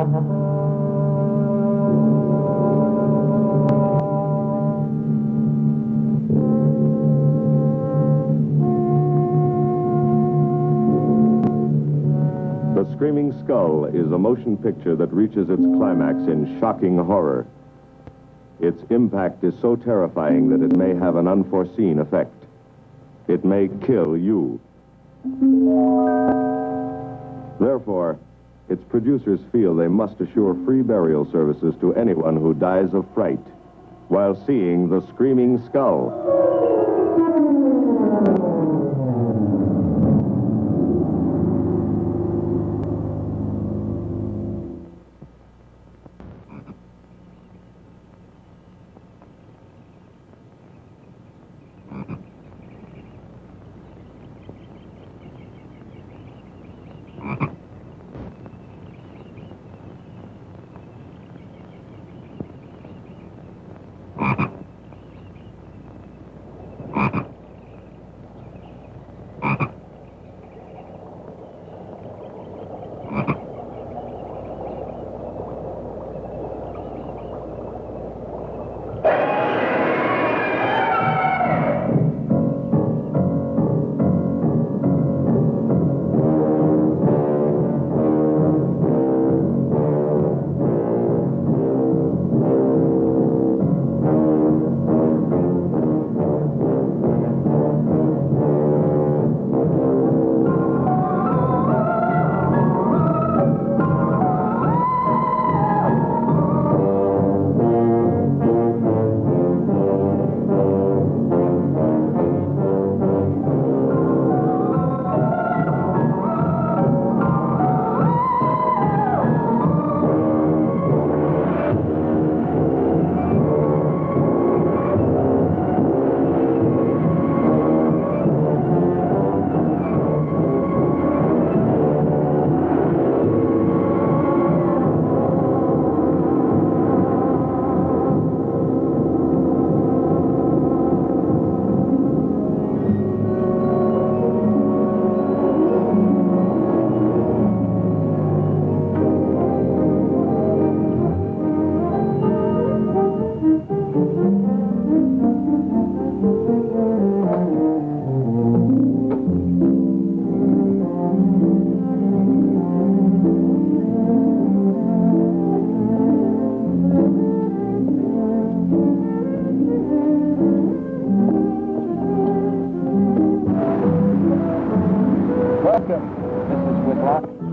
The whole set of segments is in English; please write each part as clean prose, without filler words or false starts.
The Screaming Skull is a motion picture that reaches its climax in shocking horror. Its impact is so terrifying that it may have an unforeseen effect. It may kill you. Therefore, its producers feel they must assure free burial services to anyone who dies of fright while seeing The Screaming Skull.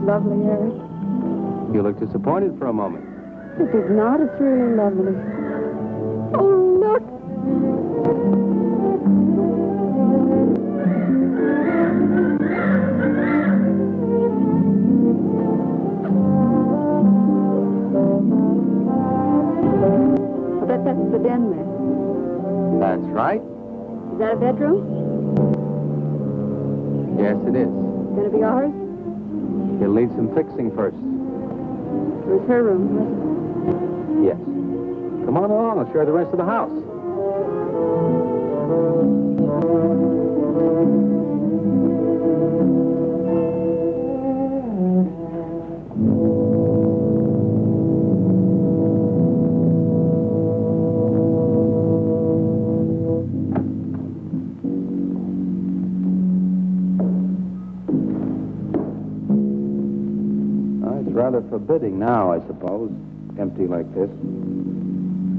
Lovely, Eric. You look disappointed for a moment. This is not. It's really lovely. Oh, look. I bet that's the den there. That's right. Is that a bedroom? Yes, it is. Gonna be ours? You'll need some fixing first. Where's her room? Yes. Come on along. I'll show you the rest of the house. Rather forbidding now, I suppose, empty like this.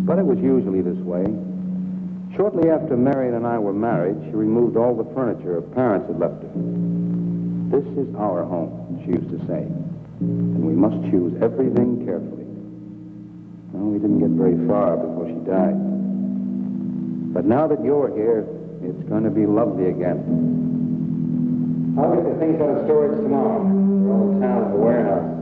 But it was usually this way. Shortly after Marion and I were married, she removed all the furniture her parents had left her. This is our home, she used to say, and we must choose everything carefully. Well, we didn't get very far before she died. But now that you're here, it's going to be lovely again. I'll get the things out of storage tomorrow. They're all in town at the warehouse.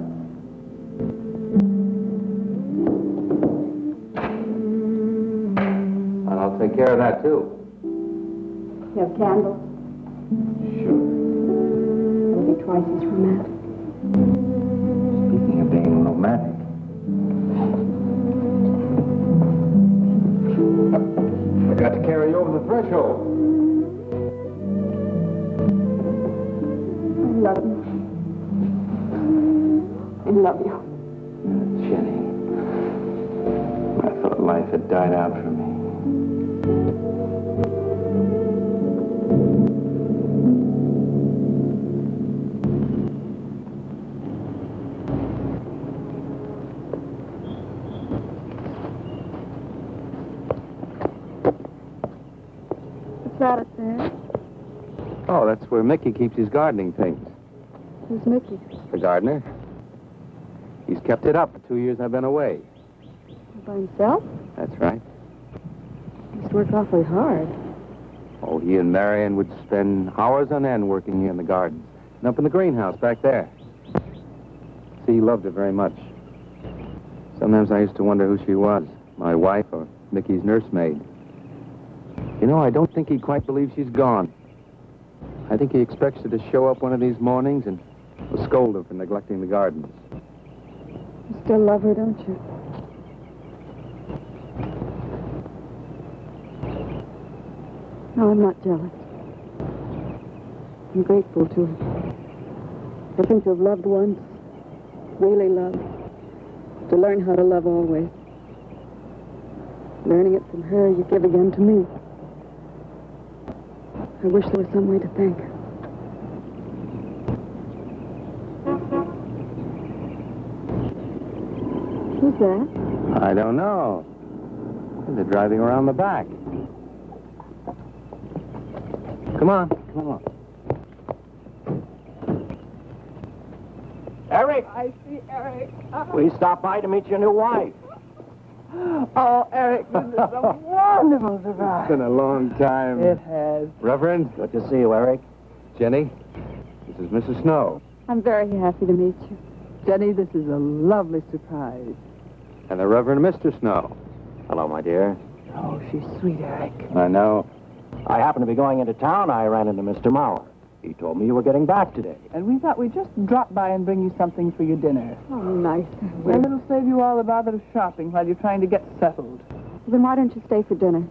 I'll take care of that, too. You have candles? Sure. It'll be twice as romantic. Speaking of being romantic. I got to carry you over the threshold. I love you. I love you. Jenny. I thought life had died out for me. What's that up there? Oh, that's where Mickey keeps his gardening things. Who's Mickey? The gardener. He's kept it up for 2 years I've been away. By himself? That's right. He must work awfully hard. Oh, he and Marion would spend hours on end working here in the garden. And up in the greenhouse back there. See, he loved her very much. Sometimes I used to wonder who she was, my wife or Mickey's nursemaid. You know, I don't think he quite believes she's gone. I think he expects her to show up one of these mornings and will scold her for neglecting the gardens. You still love her, don't you? No, I'm not jealous. I'm grateful to her. I think to have loved once, really loved, to learn how to love always. Learning it from her, you give again to me. I wish there was some way to thank her. Who's that? I don't know. They're driving around the back. Come on, come on. Eric! I see Eric. We stopped by to meet your new wife. Oh, Eric, this is a wonderful surprise. It's been a long time. It has. Reverend, Good to see you, Eric. Jenny, this is Mrs. Snow. I'm very happy to meet you. Jenny, this is a lovely surprise. And the Reverend Mr. Snow. Hello, my dear. Oh, she's sweet, Eric. I know. I happened to be going into town. I ran into Mr. Mauer. He told me you were getting back today. And we thought we'd just drop by and bring you something for your dinner. Oh, nice. And it'll save you all the bother of shopping while you're trying to get settled. Then why don't you stay for dinner?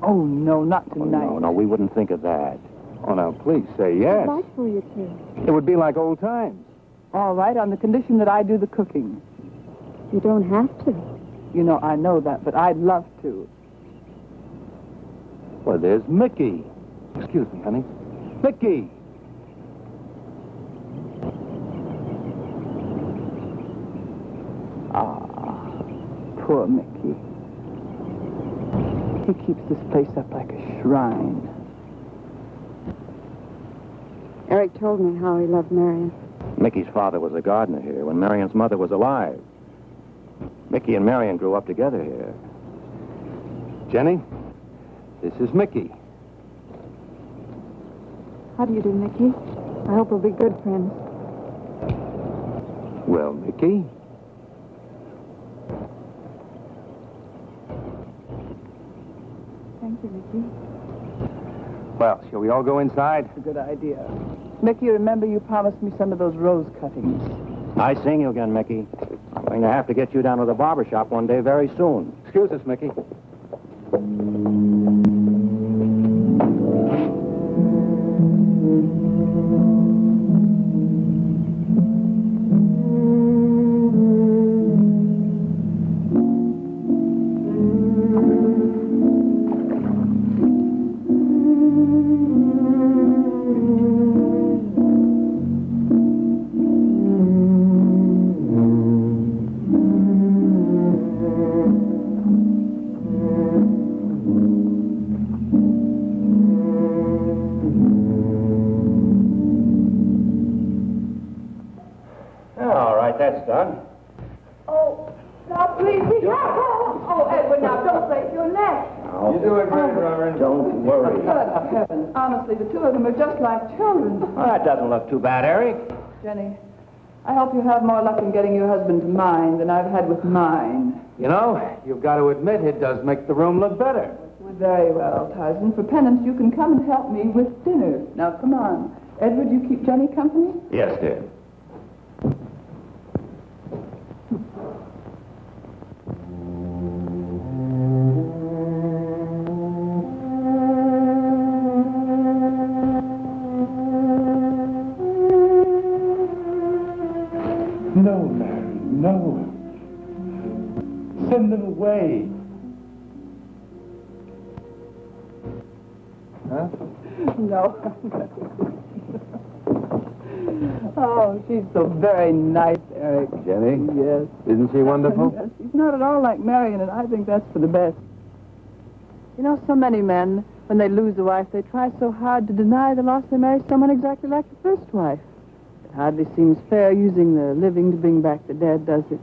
Oh, no, not Oh, tonight. no, we wouldn't think of that. Oh, now, please say yes. I'd like for you to. It would be like old times. All right, on the condition that I do the cooking. You don't have to. You know, I know that, but I'd love to. Well, there's Mickey. Excuse me, honey. Mickey! Ah, poor Mickey. He keeps this place up like a shrine. Eric told me how he loved Marion. Mickey's father was a gardener here when Marion's mother was alive. Mickey and Marion grew up together here. Jenny, this is Mickey. How do you do, Mickey? I hope we'll be good friends. Well, Mickey? Thank you, Mickey. Well, shall we all go inside? It's a good idea. Mickey, remember you promised me some of those rose cuttings. Nice seeing you again, Mickey. I'm going to have to get you down to the barber shop one day very soon. Excuse us, Mickey. All right, that's done. Oh, now please be careful. Oh, Edward, now don't break your neck. You're doing great, Reverend. Don't worry. Good heavens. Honestly, the two of them are just like children. Well, that doesn't look too bad, Eric. Jenny, I hope you have more luck in getting your husband to mine than I've had with mine. You know, you've got to admit it does make the room look better. Very well, Tarzan. For penance, you can come and help me with dinner. Now, come on. Edward, you keep Jenny company? Yes, dear. No, Mary, no. Send them away. Huh? No. Oh, she's so very nice, Eric. Jenny? Yes. Isn't she wonderful? Yes, she's not at all like Marion, and I think that's for the best. You know, so many men, when they lose a wife, they try so hard to deny the loss they marry someone exactly like the first wife. It hardly seems fair using the living to bring back the dead, does it?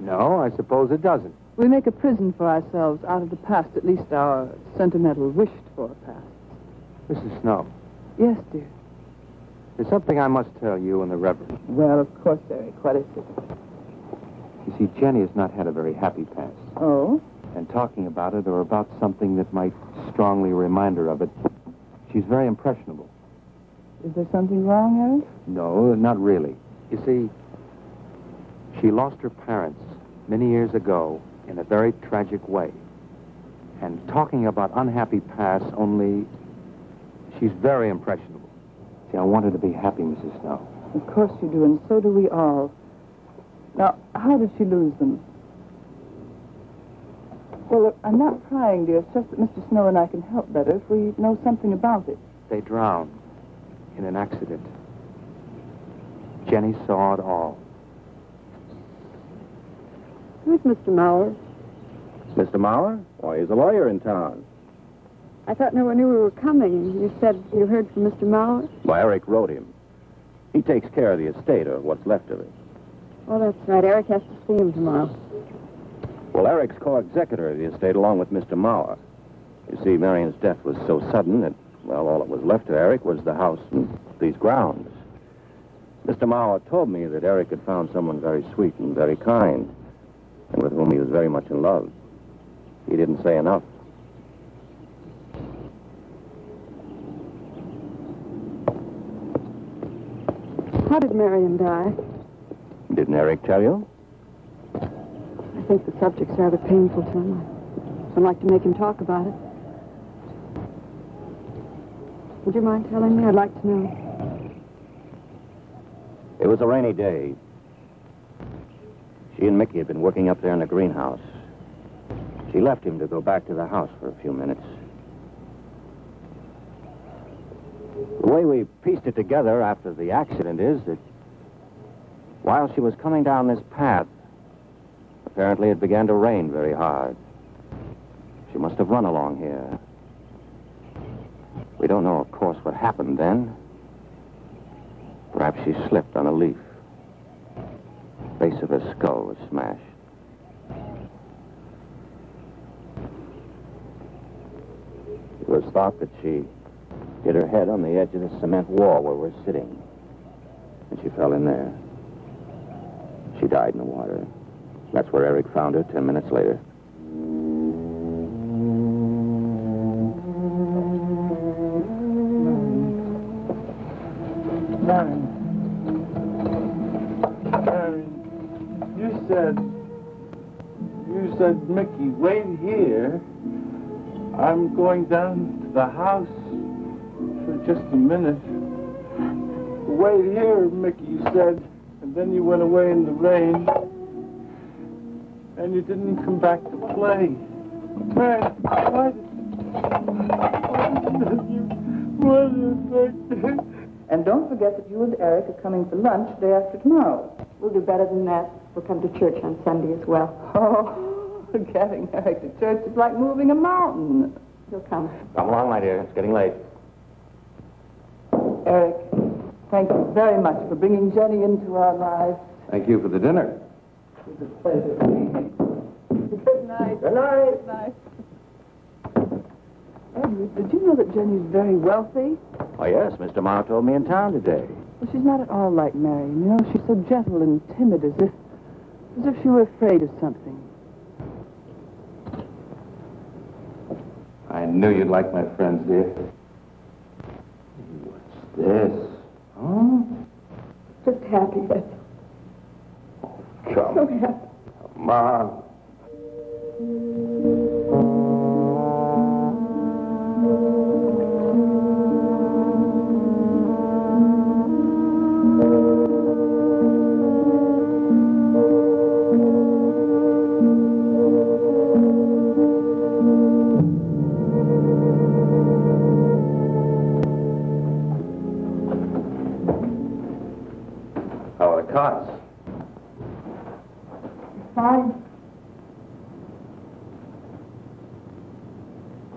No, I suppose it doesn't. We make a prison for ourselves out of the past, at least our sentimental, wished-for past. Mrs. Snow, Yes, dear. there's something I must tell you and the Reverend. Well, of course, Eric. What is it? You see, Jenny has not had a very happy past. Oh? And talking about it or about something that might strongly remind her of it, she's very impressionable. Is there something wrong, Eric? No, not really. You see, she lost her parents many years ago in a very tragic way. And talking about unhappy past only, she's very impressionable. See, I want her to be happy, Mrs. Snow. Of course you do, and so do we all. Now, how did she lose them? Well, look, I'm not prying, dear. It's just that Mr. Snow and I can help better if we know something about it. They drowned in an accident. Jenny saw it all. Who's Mr. Mauer? Mr. Mauer? Why, he's a lawyer in town. I thought no one knew we were coming. You said you heard from Mr. Mauer? Why, Eric wrote him. He takes care of the estate, or what's left of it. Oh, that's right. Eric has to see him tomorrow. Well, Eric's co-executor of the estate along with Mr. Mauer. You see, Marion's death was so sudden that, well, all that was left to Eric was the house and these grounds. Mr. Mauer told me that Eric had found someone very sweet and very kind, and with whom he was very much in love. He didn't say enough. How did Marion die? Didn't Eric tell you? I think the subject's rather painful to him. I'd like to make him talk about it. Would you mind telling me? I'd like to know. It was a rainy day. She and Mickey had been working up there in the greenhouse. She left him to go back to the house for a few minutes. The way we pieced it together after the accident is that while she was coming down this path, apparently it began to rain very hard. She must have run along here. We don't know, of course, what happened then. Perhaps she slipped on a leaf. The base of her skull was smashed. It was thought that she hit her head on the edge of the cement wall where we're sitting. And she fell in there. She died in the water. That's where Eric found her 10 minutes later. Marion, you said, Mickey, wait here. I'm going down to the house for just a minute. Wait here, Mickey, you said. And then you went away in the rain. And you didn't come back to play. Man, what? And don't forget that you and Eric are coming for lunch day after tomorrow. We'll do better than that. We'll come to church on Sunday as well. Oh, getting Eric to church is like moving a mountain. He'll come. Come along, my dear. It's getting late. Eric, thank you very much for bringing Jenny into our lives. Thank you for the dinner. It was a pleasure. Good night. Good night. Good night. Edward, did you know that Jenny's very wealthy? Oh, yes. Mr. Mauer told me in town today. Well, she's not at all like Marion. You know, she's so gentle and timid, as if she were afraid of something. I knew you'd like my friends, dear. What's this? Huh? Just happy, that's Come. so happy. Come on. Fine.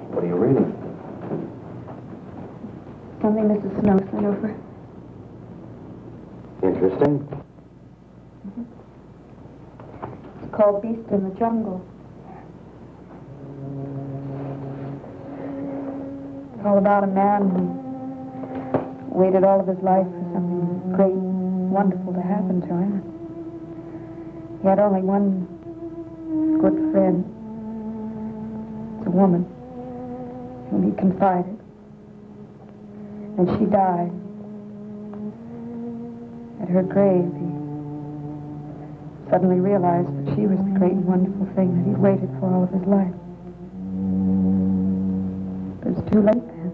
What are you reading? Something Mrs. Snow sent over. Interesting. It's called Beast in the Jungle. It's all about a man who waited all of his life for something great, wonderful to happen to him. He had only one good friend. It's a woman whom he confided. And she died. At her grave, he suddenly realized that she was the great and wonderful thing that he'd waited for all of his life. But it was too late then.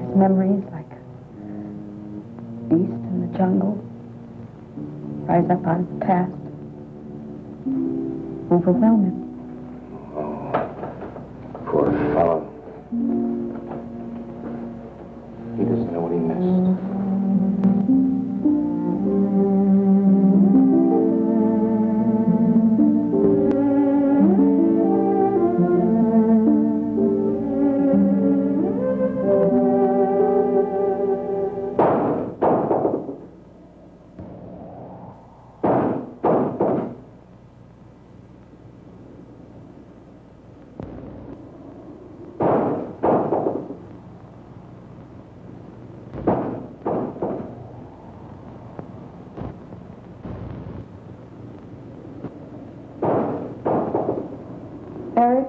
His memories, like beast in the jungle, rise up out of the past, overwhelm him. Oh, poor fellow. He doesn't know what he missed. Eric?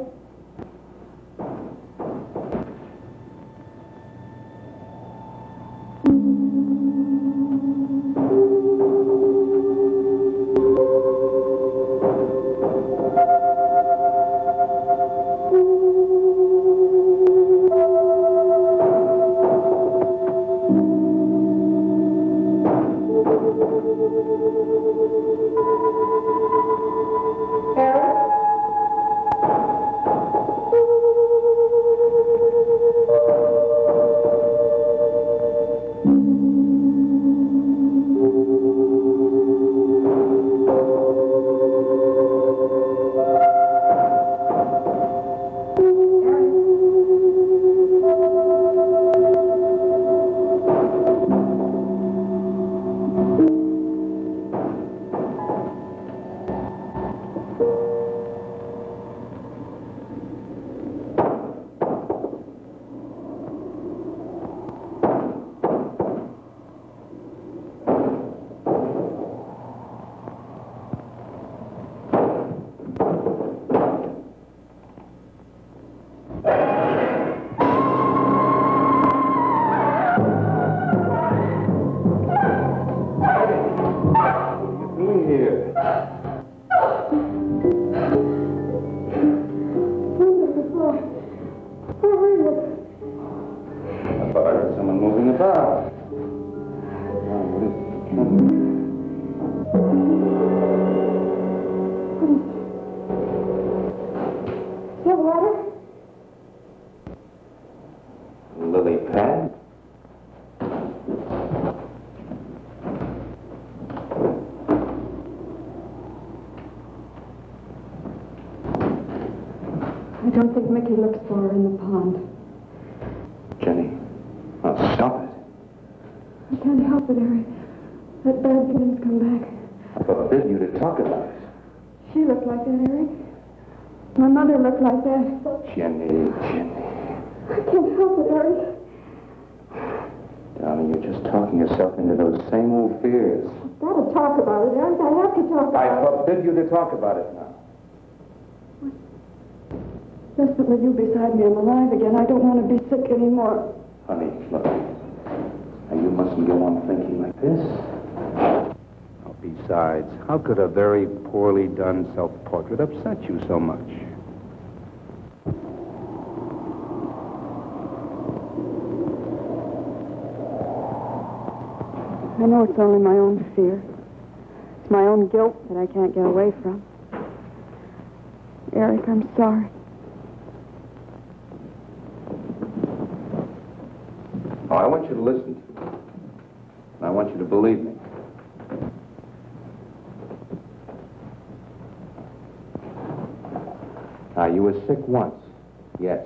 Lily pad? I don't think Mickey looks for her in the pond. Jenny, oh, stop it. I can't help it, Eric. That bad feeling's come back. I forbid you to talk about it. She looked like that, Eric. My mother looked like that. Jenny. I can't help it, Eric. Darling, you're just talking yourself into those same old fears. I've got to talk about it, Eric. I have to talk about I forbid you to talk about it now. Just that with you beside me, I'm alive again. I don't want to be sick anymore. Honey, look. Now, you mustn't go on thinking like this. Oh, besides, how could a very poorly done self-portrait upset you so much? I know it's only my own fear. It's my own guilt that I can't get away from. Eric, I'm sorry. Oh, I want you to listen to me. I want you to believe me. You were sick once, yes,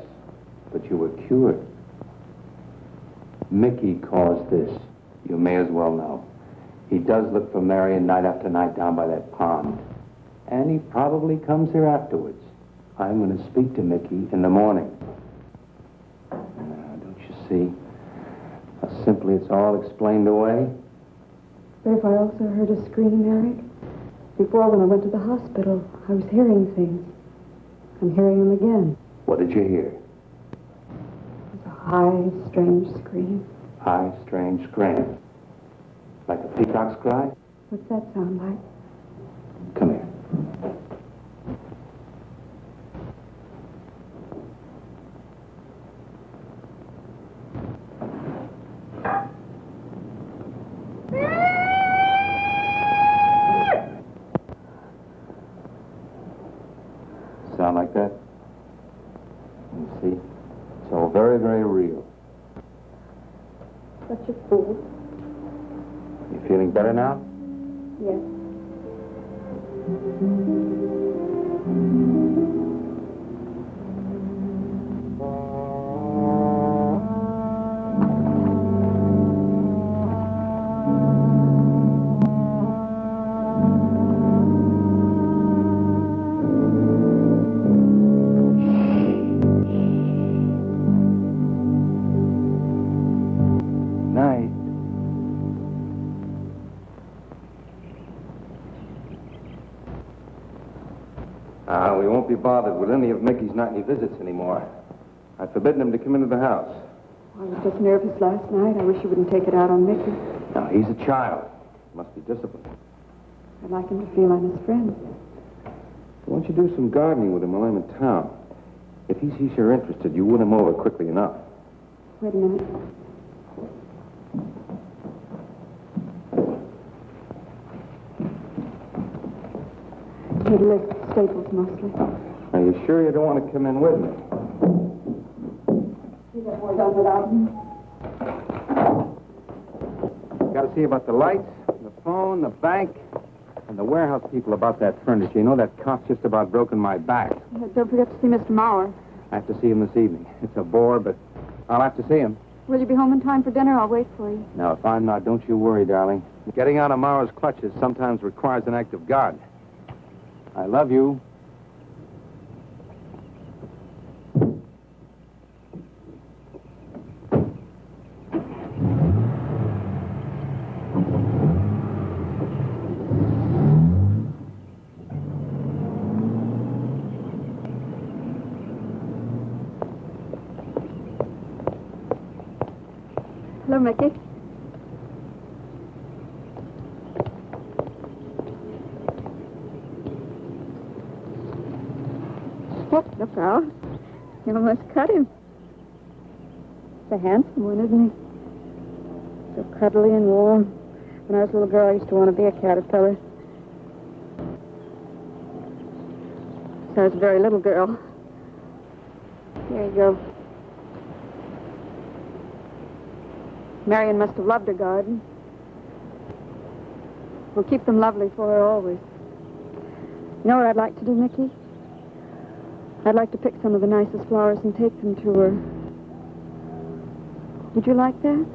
but you were cured. Mickey caused this. You may as well know. He does look for Marion night after night down by that pond. And he probably comes here afterwards. I'm going to speak to Mickey in the morning. Now, don't you see how simply it's all explained away? But if I also heard a scream, Eric? Before, when I went to the hospital, I was hearing things. I'm hearing them again. What did you hear? It was a high, strange scream. High, strange scream. Like a peacock's cry? What's that sound like? Come here. Sound like that? You see? It's all very, very real. Such a fool. You feeling better now? Yes. We won't be bothered with any of Mickey's nightly visits anymore. I've forbidden him to come into the house. I was just nervous last night. I wish you wouldn't take it out on Mickey. Now, he's a child. He must be disciplined. I'd like him to feel I'm his friend. Why don't you do some gardening with him while I'm in town? If he sees you're interested, you win him over quickly enough. Wait a minute. He'd lift staples mostly. Are you sure you don't want to come in with me? You get more done without me. Got to see about the lights, the phone, the bank, and the warehouse people about that furniture. You know, that cop's just about broken my back. Don't forget to see Mr. Maurer. I have to see him this evening. It's a bore, but I'll have to see him. Will you be home in time for dinner? I'll wait for you. Now, if I'm not, don't you worry, darling. Getting out of Maurer's clutches sometimes requires an act of God. I love you. Hello, Mickey. Oh, look out. You almost cut him. He's a handsome one, isn't he? So cuddly and warm. When I was a little girl, I used to want to be a caterpillar. So I was a very little girl. Here you go. Marion must have loved her garden. We'll keep them lovely for her always. You know what I'd like to do, Mickey? I'd like to pick some of the nicest flowers and take them to her. Would you like that?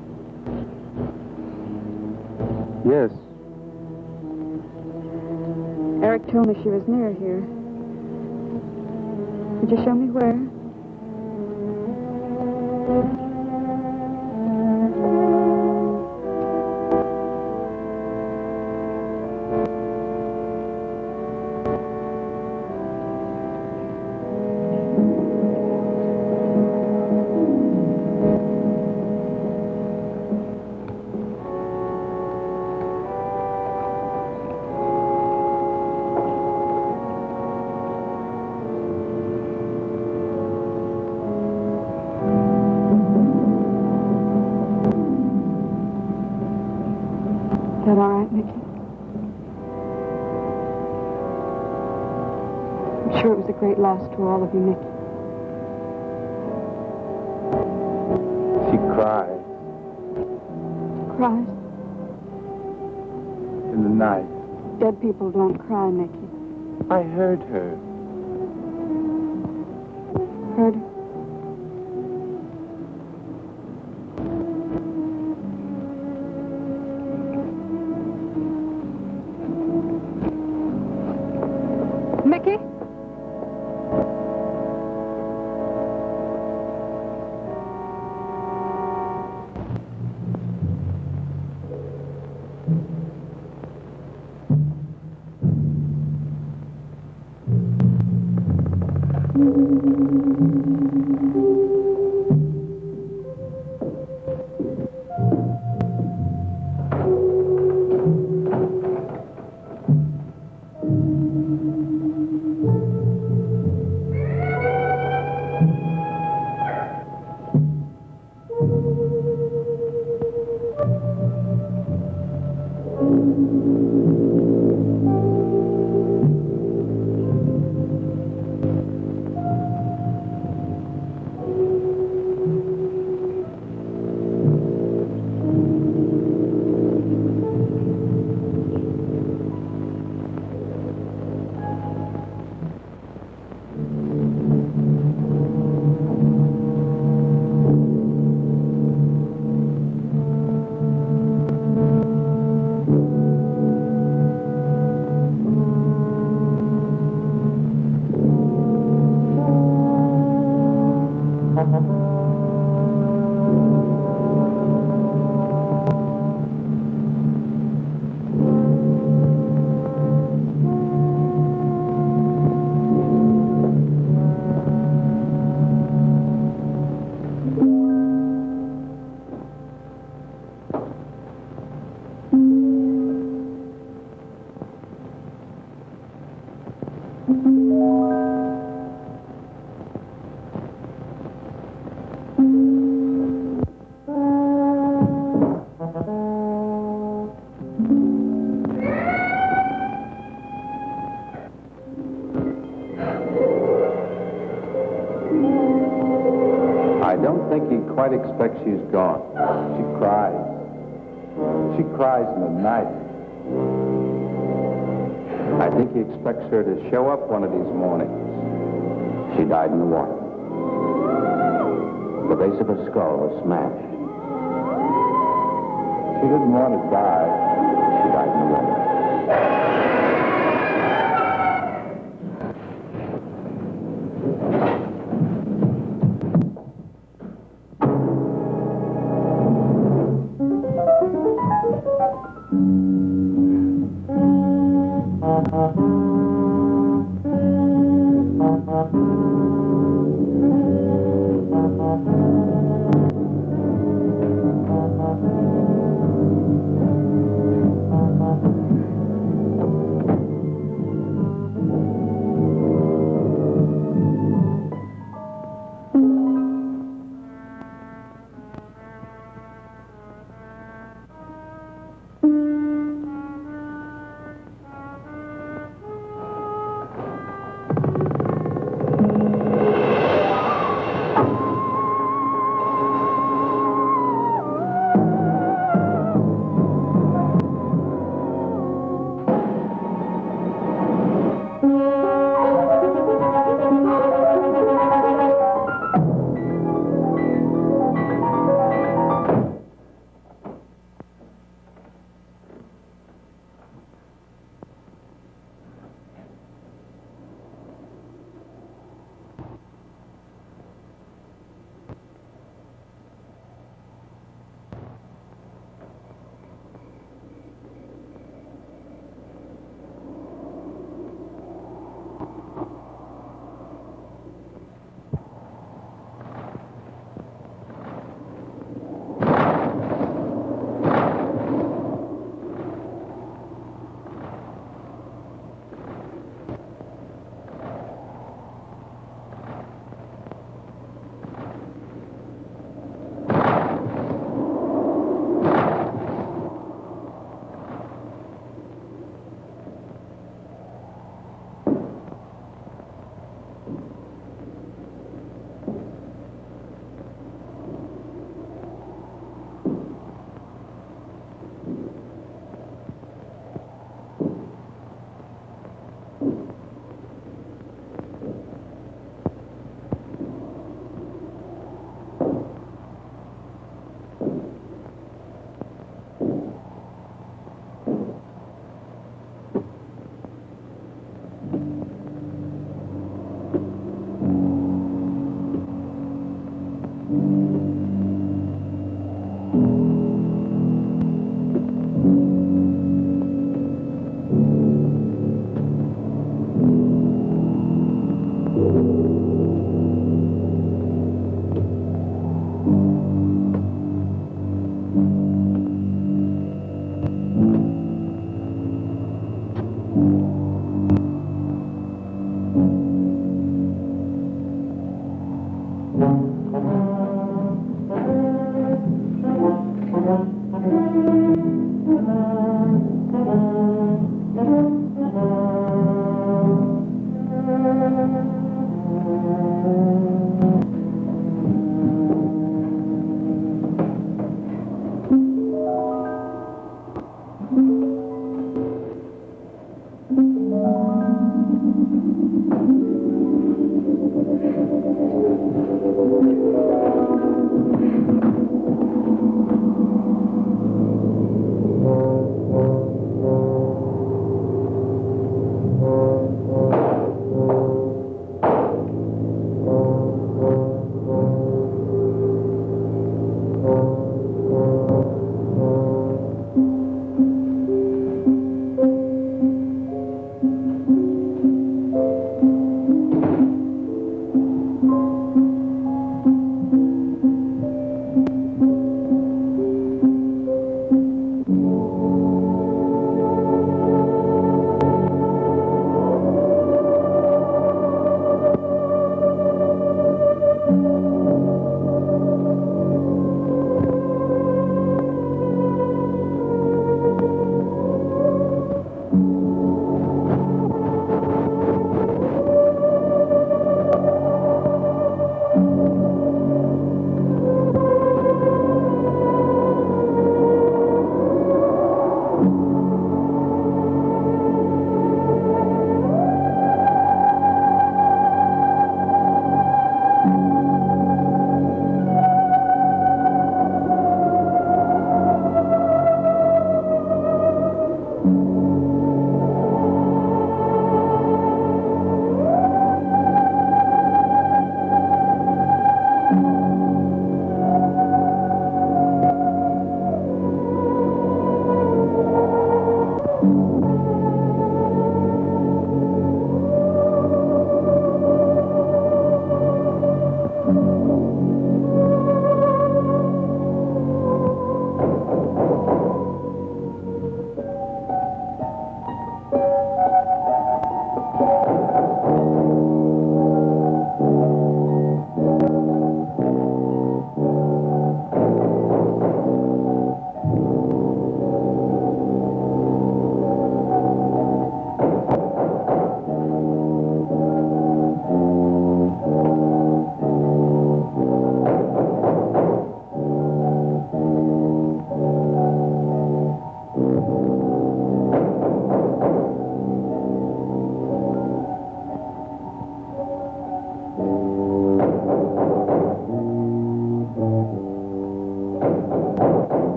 Yes. Eric told me she was near here. Could you show me where? Is that all right, Mickey? I'm sure it was a great loss to all of you, Mickey. She cried Cries? In the night, Dead people don't cry, Mickey. I heard her. heard her. Mickey? I don't think he quite expects she's gone. She cries. She cries in the night. I think he expects her to show up one of these mornings. She died in the water. The base of her skull was smashed. She didn't want to die. She died in the water.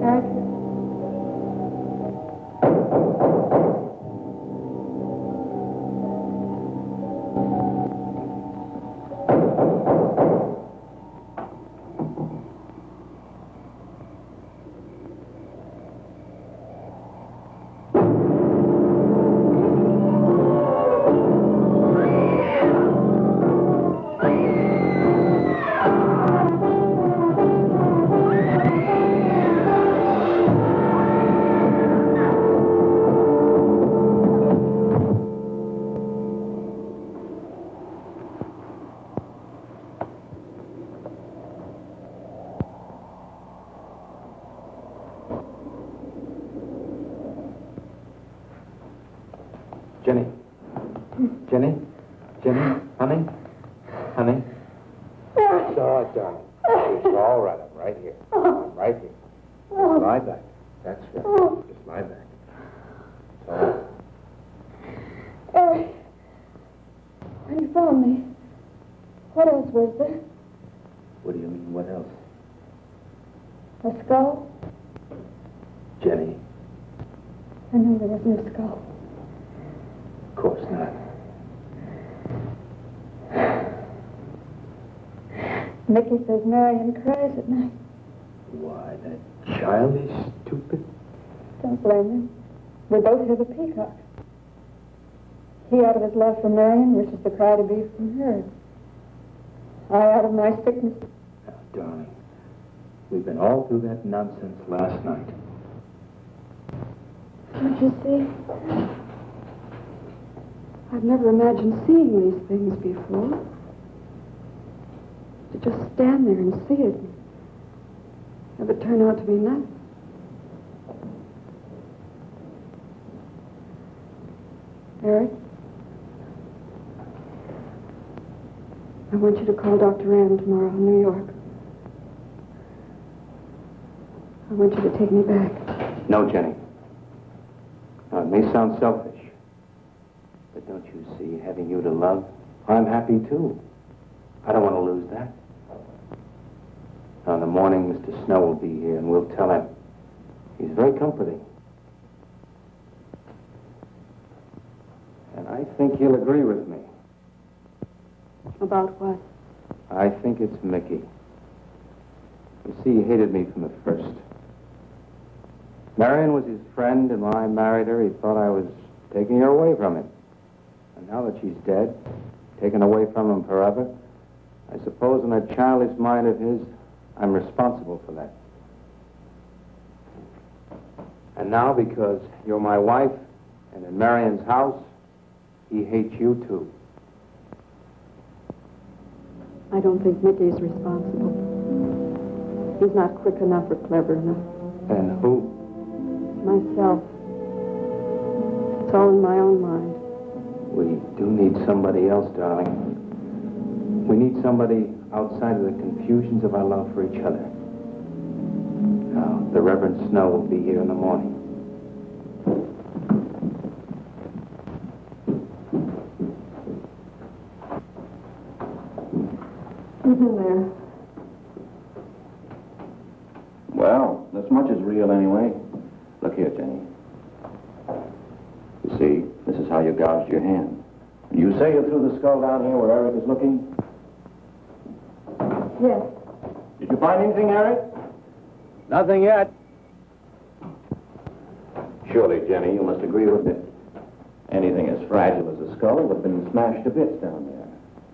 Eric? Jenny? Jenny? Jenny? Honey? Honey? It's all right, darling. It's all right. I'm right here. I'm right here. Just lie back. That's right. Just lie back. It's all right. Eric, when you found me, what else was there? What do you mean, what else? A skull? Jenny? I knew there wasn't a skull. Of course not. Mickey says Marion cries at night. Why, that child is stupid. Don't blame him. We both have a peacock. He out of his love for Marion wishes the cry to be from her. I out of my sickness. Now, darling, we've been all through that nonsense last night. Don't you see? I've never imagined seeing these things before. To just stand there and see it. Have it turn out to be nothing. Eric? I want you to call Dr. Ann tomorrow in New York. I want you to take me back. No, Jenny. Now, it may sound selfish, but don't you see, having you to love, I'm happy too. I don't want to lose that. Now, in the morning, Mr. Snow will be here, and we'll tell him. He's very comforting. And I think he'll agree with me. About what? I think it's Mickey. You see, he hated me from the first. Marion was his friend, and when I married her, he thought I was taking her away from him. And now that she's dead, taken away from him forever, I suppose in that childish mind of his, I'm responsible for that. And now, because you're my wife, and in Marion's house, he hates you too. I don't think Mickey's responsible. He's not quick enough or clever enough. And who? Myself. It's all in my own mind. We do need somebody else, darling. We need somebody outside of the confusions of our love for each other. Now, the Reverend Snow will be here in the morning. Who's in there? Well, this much is real anyway. Look here, Jenny. You see, this is how you gouged your hand. You say you threw the skull down here where Eric is looking? Yes. Did you find anything, Eric? Nothing yet. Surely, Jenny, you must agree with me. Anything as fragile as a skull would have been smashed to bits down there.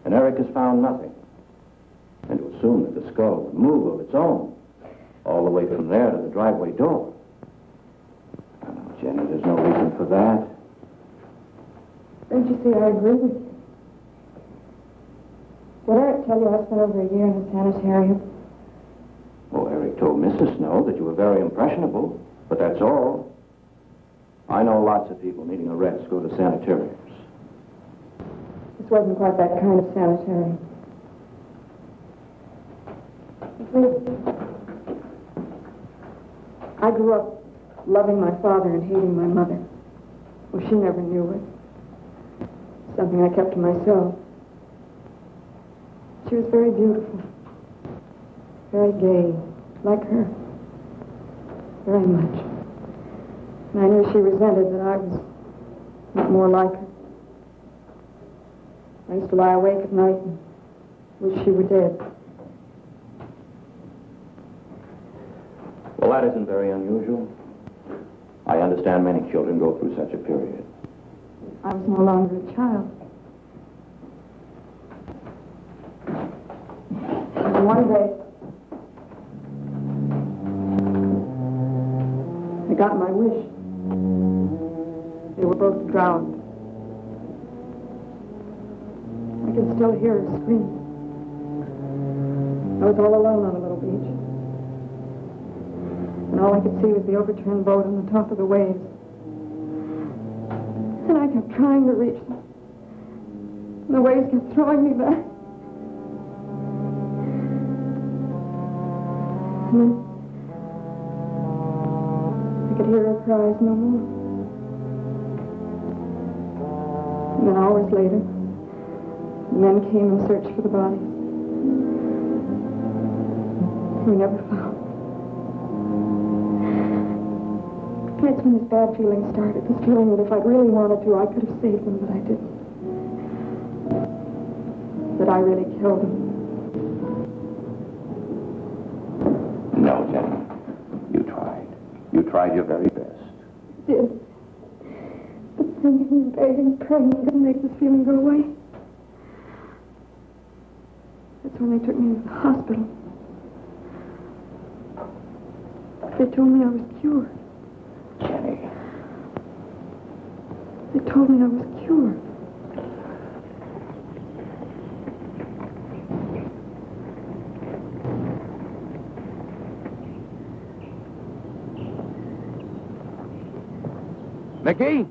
And Eric has found nothing. And to assume that the skull would move of its own, all the way from there to the driveway door. Oh, no, Jenny, there's no reason for that. Don't you see, I agree with you. Did Eric tell you I spent over a year in the sanitarium? Oh, Eric told Mrs. Snow that you were very impressionable, but that's all. I know lots of people needing a rest go to sanitariums. This wasn't quite that kind of sanitarium. I grew up loving my father and hating my mother. Well, she never knew it. Something I kept to myself. She was very beautiful. Very gay, like her. very much. And I knew she resented that I was not more like her. I used to lie awake at night and wish she were dead. Well, that isn't very unusual. I understand many children go through such a period. I was no longer a child. And one day, I got my wish. They were both drowned. I can still hear her scream. I was all alone on a little beach. And all I could see was the overturned boat on the top of the waves. And I kept trying to reach them. And the waves kept throwing me back. And then I could hear her cries no more. And then hours later, the men came and searched for the bodies. We never found. That's when this bad feeling started. This feeling that if I'd really wanted to, I could have saved them, but I didn't. That I really killed them. No, Jenny. You tried. You tried your very best. I did. But singing and begging and praying didn't make this feeling go away. That's when they took me to the hospital. They told me I was cured. Jenny. They told me I was cured. Mickey?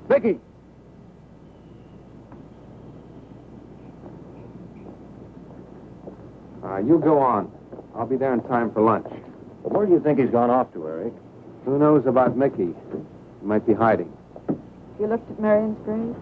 Mickey! You go on. I'll be there in time for lunch. Well, where do you think he's gone off to, Eric? Who knows about Mickey? He might be hiding. You looked at Marion's grave?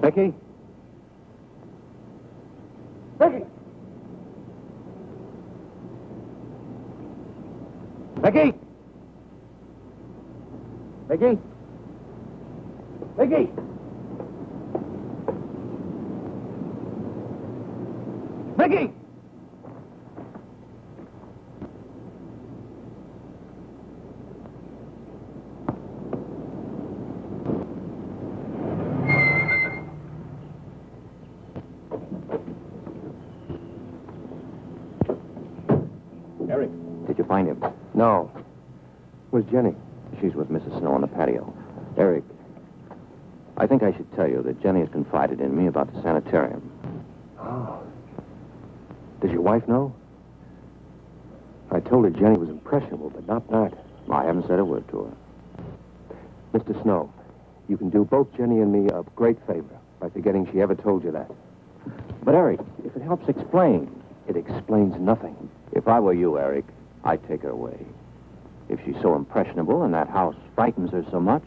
Mickey? Mickey! Mickey! Mickey? Mickey! Mickey! Eric, did you find him? No. Where's Jenny? She's with Mrs. Snow on the patio. Eric, I think I should tell you that Jenny has confided in me about the sanitarium. Oh. Does your wife know? I told her Jenny was impressionable, but not that. I haven't said a word to her. Mr. Snow, you can do both Jenny and me a great favor by forgetting she ever told you that. But, Eric, if it helps explain. It explains nothing. If I were you, Eric, I'd take her away. If she's so impressionable and that house frightens her so much,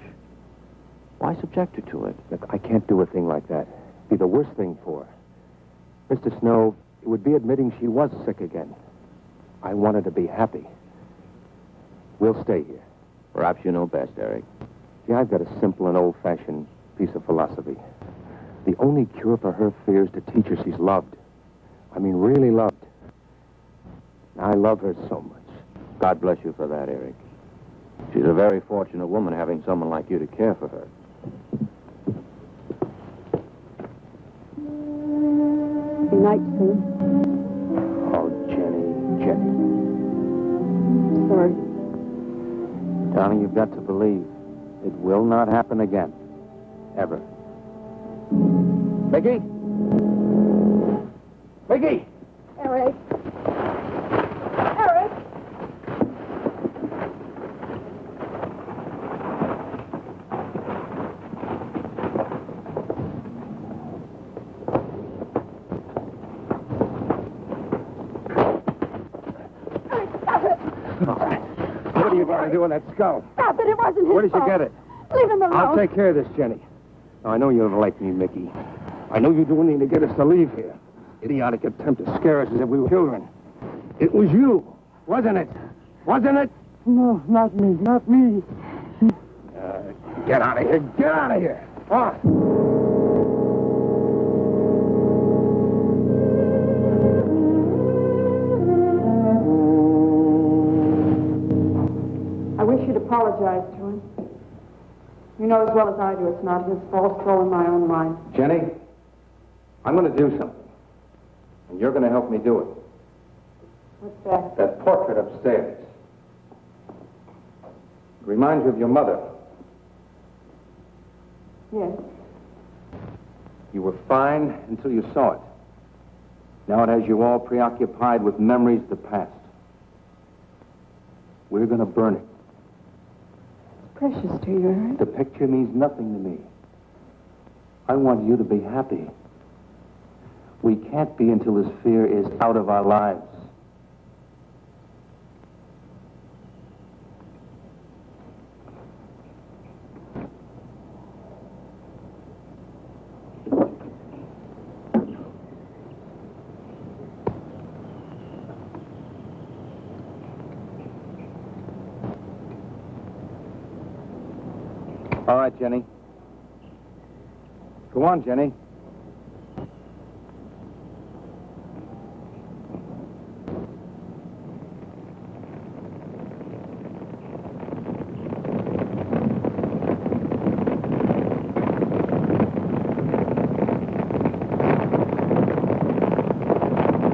why subject her to it? Look, I can't do a thing like that. It'd be the worst thing for her. Mr. Snow, it would be admitting she was sick again. I want her to be happy. We'll stay here. Perhaps you know best, Eric. See, I've got a simple and old-fashioned piece of philosophy. The only cure for her fear is to teach her she's loved. I mean, really loved. I love her so much. God bless you for that, Eric. She's a very fortunate woman having someone like you to care for her. be night soon. Oh, Jenny. Sorry. Darling, you've got to believe it will not happen again. Ever. Mickey? Mickey! Eric. Eric! What are you going to do with that skull? Stop it, it wasn't his Where did you fault. get it? Leave him alone. I'll take care of this, Jenny. Now, I know you don't like me, Mickey. I know you do anything to get us to leave here. Idiotic attempt to scare us as if we were children. It was you, wasn't it? Wasn't it? No, not me, not me. Get out of here. Get out of here. On. I wish you'd apologize to him. You know as well as I do it's not his fault. It's all in my own mind. Jenny, I'm going to do something. And you're going to help me do it. What's that? That portrait upstairs. It reminds you of your mother. Yes. You were fine until you saw it. Now it has you all preoccupied with memories of the past. We're going to burn it. It's precious to you, Eric. The picture means nothing to me. I want you to be happy. We can't be until this fear is out of our lives. All right, Jenny. Go on, Jenny.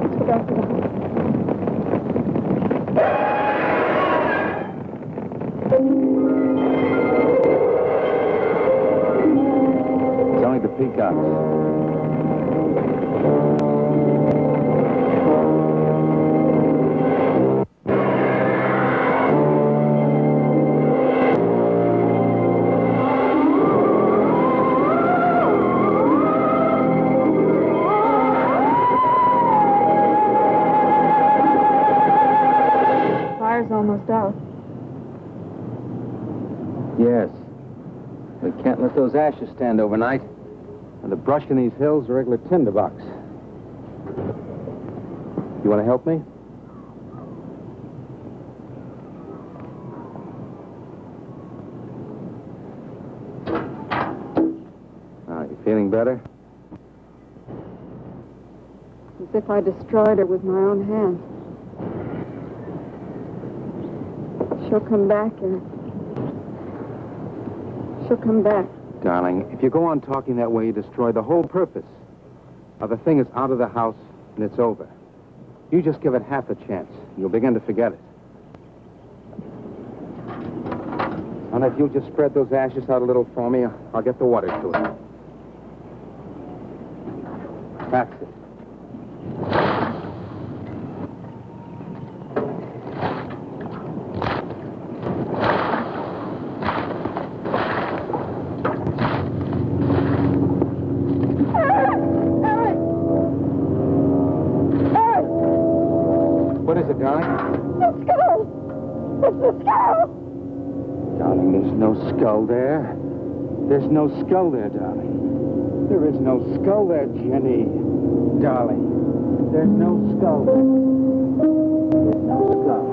Let's go back to the house. It's only the peacocks. Fire's almost out. Yes. We can't let those ashes stand overnight. And the brush in these hills are a regular tinderbox. You want to help me? You feeling better? As if I destroyed her with my own hands. She'll come back, Eric. She'll come back. Darling, if you go on talking that way, you destroy the whole purpose. Now, the thing is out of the house, and it's over. You just give it half a chance, and you'll begin to forget it. And if you'll just spread those ashes out a little for me, I'll get the water to it. That's it. What is it, darling? The skull! It's the skull! Darling, there's no skull there. There's no skull there, darling. There is no skull there, Jenny. Darling, there's no skull there. There's no skull.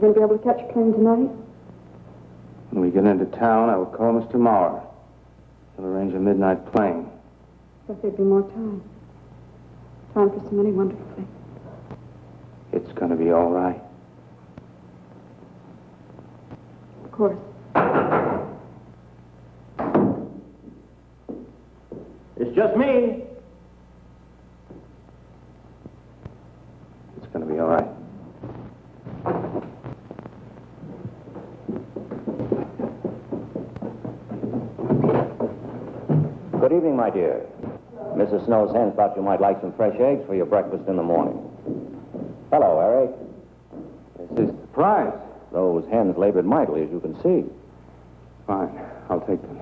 going to be able to catch a train tonight? When we get into town, I will call Mr. Maurer. He'll arrange a midnight plane. But there'd be more time. Time for so many wonderful things. It's going to be all right. Of course. It's just me. It's going to be all right. Good evening, my dear. Mrs. Snow's hens thought you might like some fresh eggs for your breakfast in the morning. Hello, Eric. This is a surprise. Those hens labored mightily, as you can see. Fine. I'll take them.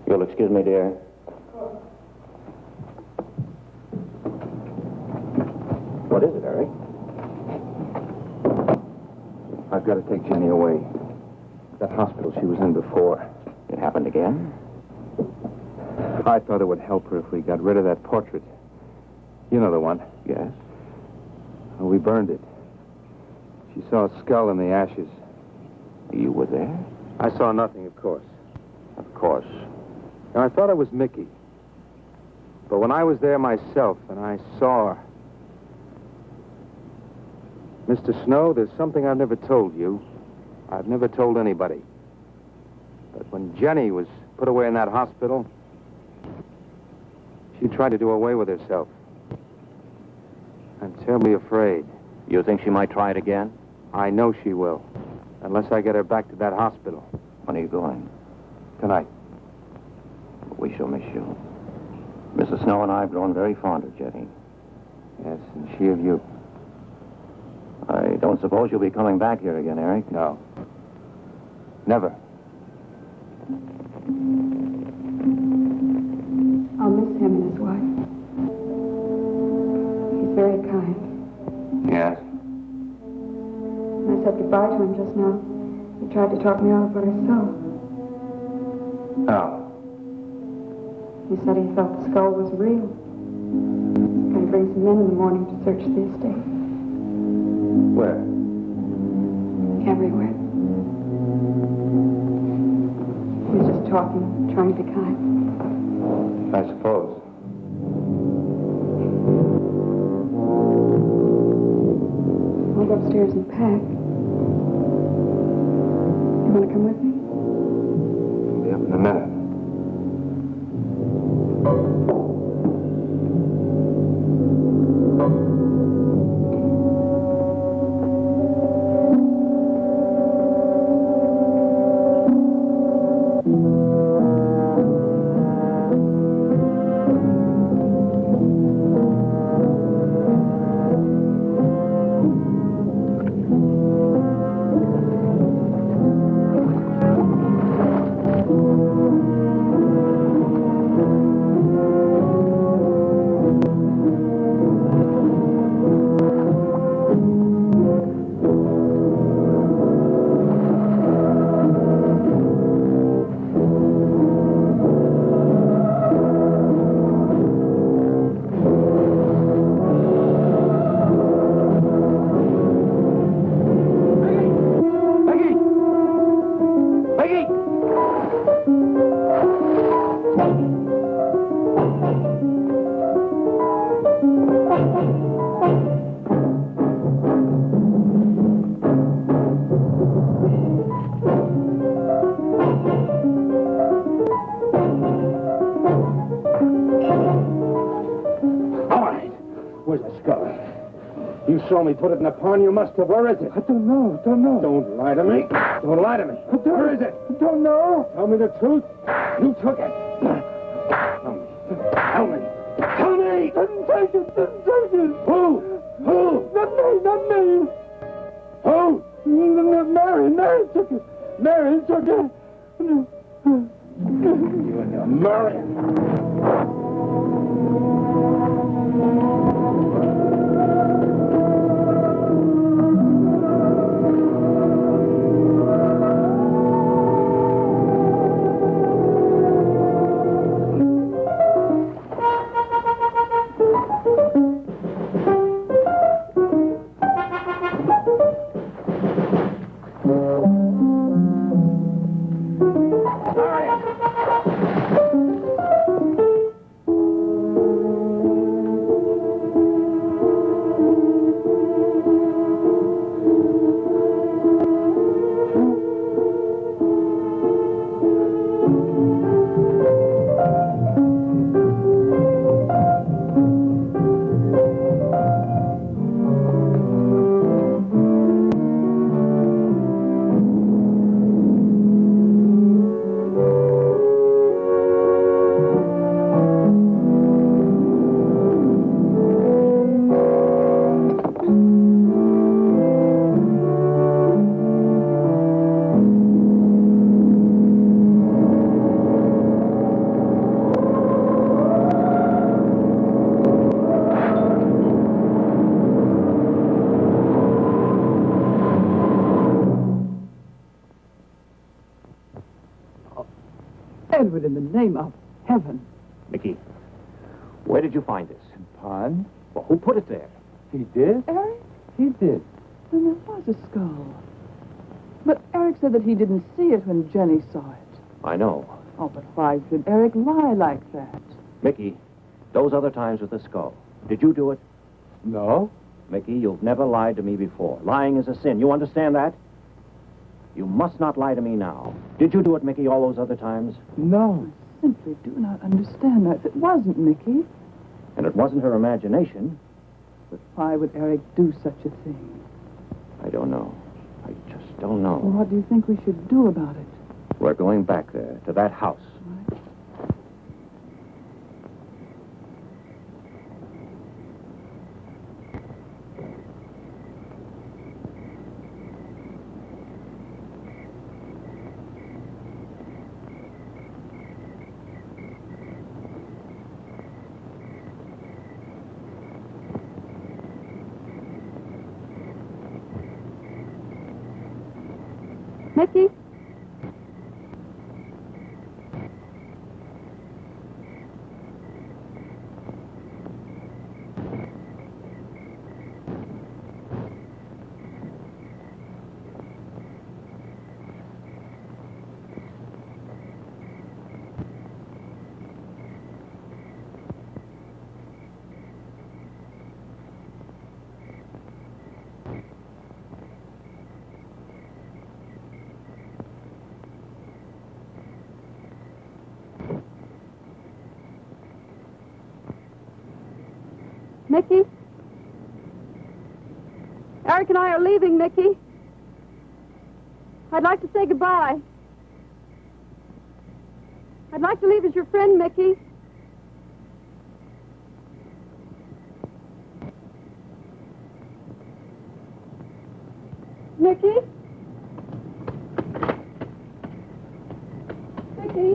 You'll excuse me, dear. What is it, Eric? I've got to take Jenny away. That hospital she was in before. It happened again? I thought it would help her if we got rid of that portrait. You know the one. Yes. Well, we burned it. She saw a skull in the ashes. You were there? I saw nothing, of course. Of course. And I thought it was Mickey. But when I was there myself and I saw her... Mr. Snow, there's something I've never told you. I've never told anybody. But when Jenny was put away in that hospital, she tried to do away with herself. I'm terribly afraid. You think she might try it again? I know she will. Unless I get her back to that hospital. When are you going? Tonight. We shall miss you. Mrs. Snow and I have grown very fond of Jenny. Yes, and she of you. I don't suppose you'll be coming back here again, Eric? No. Never. I'll miss him and his wife. He's very kind. Yes. When I said goodbye to him just now, he tried to talk me out of what I saw. Oh. He said he felt the skull was real. He's going to bring some men in the morning to search the estate. Where? Everywhere. He was just talking, trying to be kind. I suppose. I'll go upstairs and pack. You want to come with me? I'll be up in a minute. You saw me put it in a pond. You must have. Where is it? I don't know. Don't lie to me. Don't lie to me. Where is it? I don't know. Tell me the truth. You took it. Tell me. Tell me. Didn't take it. Who? Not me. Who? Mary took it. Mary took it. You and your Mary. Edward, in the name of heaven. Mickey, where did you find this? Pond? Well, who put it there? He did? Eric? He did. Then there was a skull. But Eric said that he didn't see it when Jenny saw it. I know. Oh, but why should Eric lie like that? Mickey, those other times with the skull, did you do it? No. Mickey, you've never lied to me before. Lying is a sin. You understand that? You must not lie to me now. Did you do it, Mickey, all those other times? No. I simply do not understand that. If it wasn't Mickey, And it wasn't her imagination. but why would Eric do such a thing? I don't know. I just don't know. Well, what do you think we should do about it? We're going back there, to that house. Right. Mickey? Mickey? Eric and I are leaving, Mickey. I'd like to say goodbye. I'd like to leave as your friend, Mickey. Mickey? Mickey?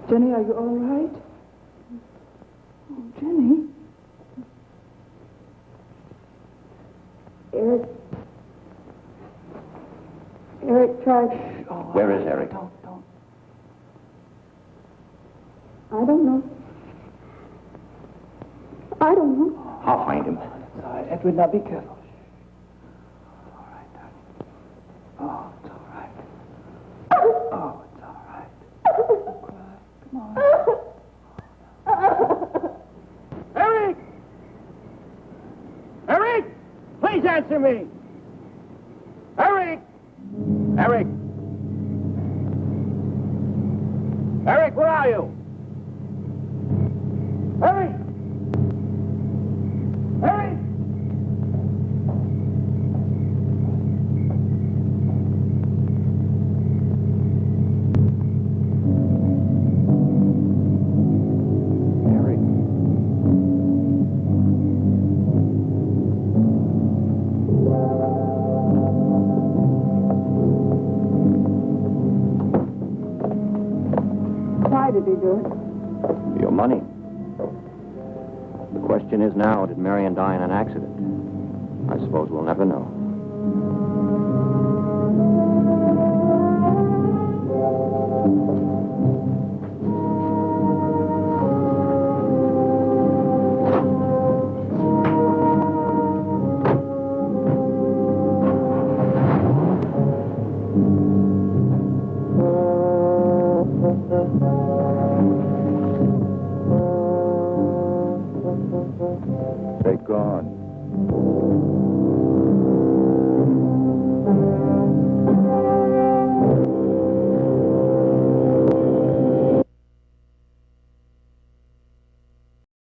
Jenny, are you all right? Oh, Jenny. Eric tried. Where is Eric? Don't. I don't know. I'll find him. It's all right. Edward, now be careful. It's all right, darling. Oh, it's all right. Oh, it's all right. Don't cry. Come on. Eric! Eric! Please answer me! Eric! Eric! Eric, where are you? Eric! Eric! Eric. Why did he do it? Your money. The question is now, did Marion die in an accident? I suppose we'll never know. They're gone.